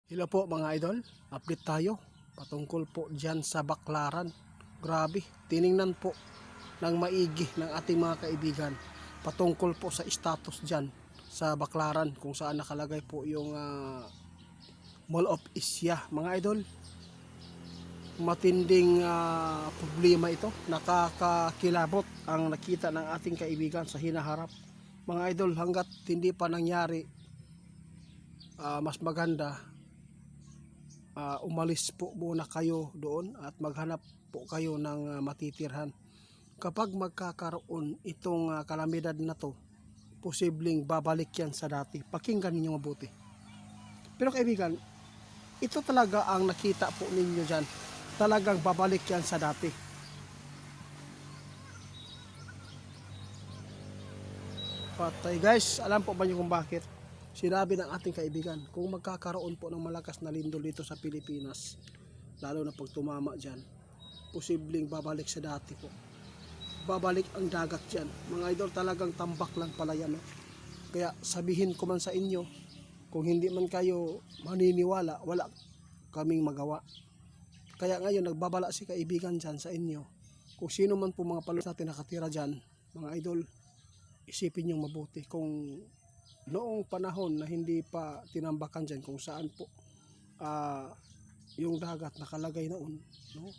Hello po mga idol, update tayo patungkol po dyan sa Baklaran. Grabe, tiningnan po ng maigi ng ating mga kaibigan patungkol po sa status dyan sa Baklaran, kung saan nakalagay po yung Mall of Asia. Mga idol, matinding problema ito, nakakakilabot ang nakita ng ating kaibigan sa hinaharap. Mga idol, hanggat hindi pa nangyari, mas maganda umalis po muna kayo doon at maghanap po kayo ng matitirhan. Kapag magkakaroon itong kalamidad na to, posibleng babalik yan sa dati. Pakinggan ninyo mabuti. Pero kaibigan, ito talaga ang nakita po ninyo dyan. Talagang babalik yan sa dati. Patay guys, alam po ba niyo kung bakit? Sinabi ng ating kaibigan, kung magkakaroon po ng malakas na lindol dito sa Pilipinas, lalo na pag tumama dyan, posibleng babalik sa dati po. Babalik ang dagat dyan. Mga idol, talagang tambak lang pala yan. No? Kaya sabihin ko man sa inyo, kung hindi man kayo maniniwala, wala kaming magawa. Kaya ngayon, nagbabala si kaibigan dyan sa inyo. Kung sino man po mga palos natin nakatira dyan, mga idol, isipin nyo mabuti kung noong panahon na hindi pa tinambakan dyan, kung saan po yung dagat nakalagay noon, no?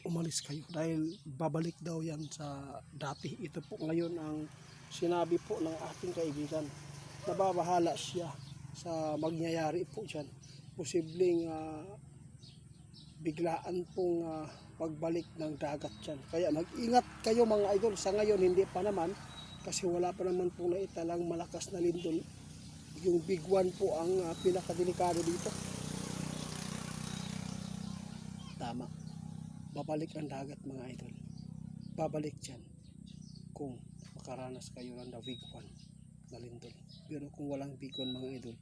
Umalis kayo dahil babalik daw yan sa dati. Ito po ngayon ang sinabi po ng ating kaibigan. Nababahala siya sa mangyayari po dyan. Posibleng biglaan pong pagbalik ng dagat dyan. Kaya mag-ingat kayo mga idol. Sa ngayon hindi pa naman, kasi wala pa naman po na italang malakas na lindol. Yung big one po ang pinakadelikado dito. Tama, babalik ang dagat mga idol. Babalik dyan kung makaranas kayo ng the big one na lindol. Pero kung walang big one mga idol,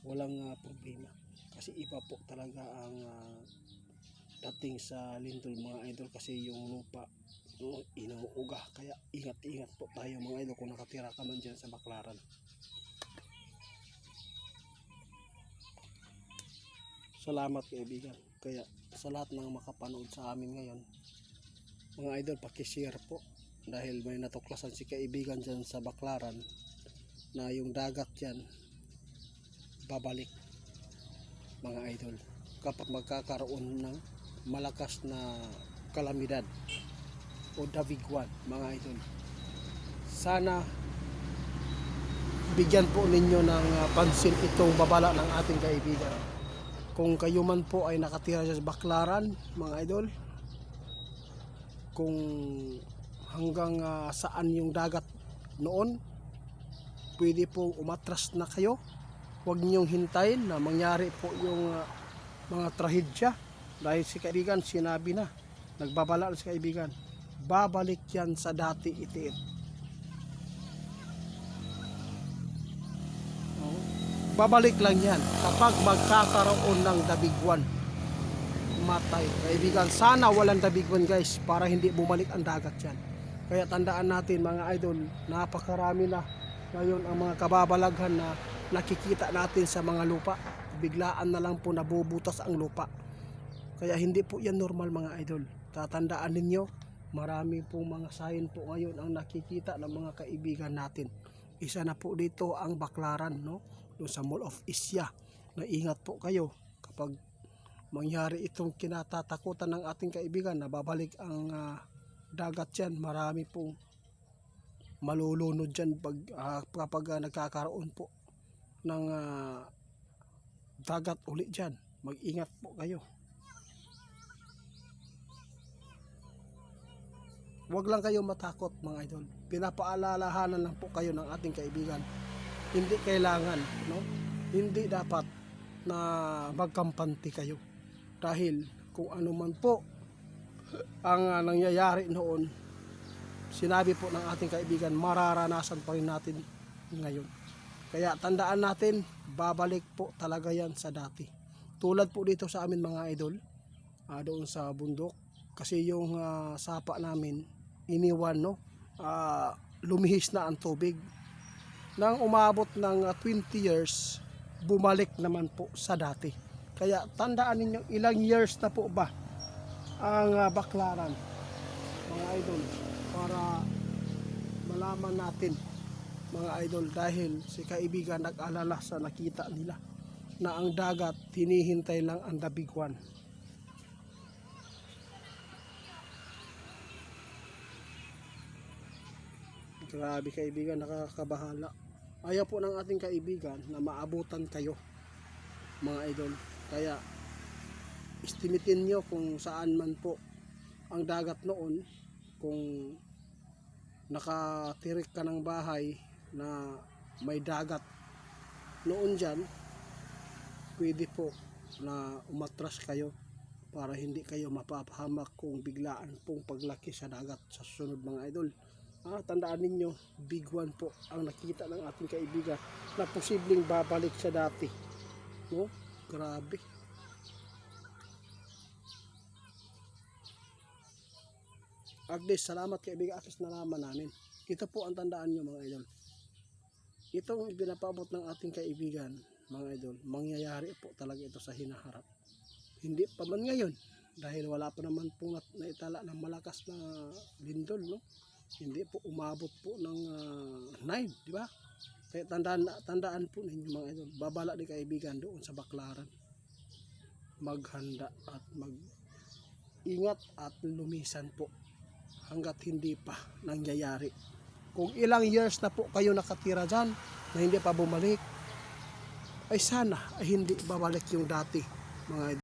walang problema. Kasi iba po talaga ang dating sa lindol mga idol, kasi yung lupa inuuga. Kaya ingat-ingat po tayo mga idol kung nakatira ka man dyan sa Baklaran. Salamat kaibigan. Kaya sa lahat ng makapanood sa amin ngayon, mga idol, pakishare po, dahil may natuklasan si kaibigan dyan sa Baklaran na yung dagat dyan babalik mga idol kapag magkakaroon ng malakas na kalamidad o davigwan mga idol. Sana bigyan po ninyo ng pansin itong babala ng ating kaibigan. Kung kayo man po ay nakatira sa Baklaran mga idol, kung hanggang saan yung dagat noon, pwede po umatras na kayo. Huwag ninyong hintayin na mangyari po yung mga trahedya, dahil si kaibigan sinabi na, nagbabala si kaibigan, babalik yan sa dati itiit. Babalik lang yan kapag magkakaroon ng dabigwan. Matay kaibigan, sana walang dabigwan guys, para hindi bumalik ang dagat yan. Kaya tandaan natin mga idol, napakarami na ngayon ang mga kababalaghan na nakikita natin sa mga lupa. Biglaan na lang po nabubutas ang lupa. Kaya hindi po yan normal mga idol. Tatandaan ninyo, marami po mga sign po ngayon ang nakikita ng mga kaibigan natin. Isa na po dito ang Baklaran, no? Doon sa Mall of Asia. Naingat po kayo kapag mangyari itong kinatatakutan ng ating kaibigan na babalik ang dagat dyan. Marami pong malulunod dyan kapag nagkakaroon po ng dagat ulit dyan. Mag-ingat po kayo. Huwag lang kayo matakot mga idol. Pinapaalalahanan lang po kayo ng ating kaibigan. Hindi kailangan, no? Hindi dapat na magkampante kayo. Dahil kung ano man po ang nangyayari noon, sinabi po ng ating kaibigan, mararanasan pa rin natin ngayon. Kaya tandaan natin, babalik po talaga yan sa dati. Tulad po dito sa amin mga idol, doon sa bundok. Kasi yung sapa namin, iniwan, no? Lumihis na ang tubig. Nang umabot ng 20 years, bumalik naman po sa dati. Kaya tandaan ninyo, ilang years na po ba ang Baclaran, mga idol, para malaman natin, mga idol, dahil si kaibigan nag-alala sa nakita nila na ang dagat hinihintay lang ang the big one. Grabe kaibigan, nakakabahala. Ayaw po ng ating kaibigan na maabutan kayo, mga idol. Kaya estimitin nyo kung saan man po ang dagat noon, kung nakatirik ka ng bahay na may dagat noon dyan, pwede po na umatras kayo para hindi kayo mapapahamak kung biglaan pong paglaki sa dagat sa susunod, mga idol. Tandaan ninyo, big one po ang nakita ng ating kaibigan na posibleng babalik sa dati. No? Grabe. Agnes, salamat kaibigan Agnes, nalaman namin. Ito po ang tandaan nyo, mga idol. Itong pinapabot ng ating kaibigan, mga idol, mangyayari po talaga ito sa hinaharap. Hindi pa man ngayon, dahil wala pa naman po naitala ng malakas na lindol, no? Hindi po umabot po ng 9, di ba? Kaya tandaan po ninyo, mga idol, babala ni kaibigan doon sa Baclaran. Maghanda at mag-ingat at lumisan po hanggat hindi pa nangyayari. Kung ilang years na po kayo nakatira dyan na hindi pa bumalik, ay sana ay hindi babalik yung dati, mga idol.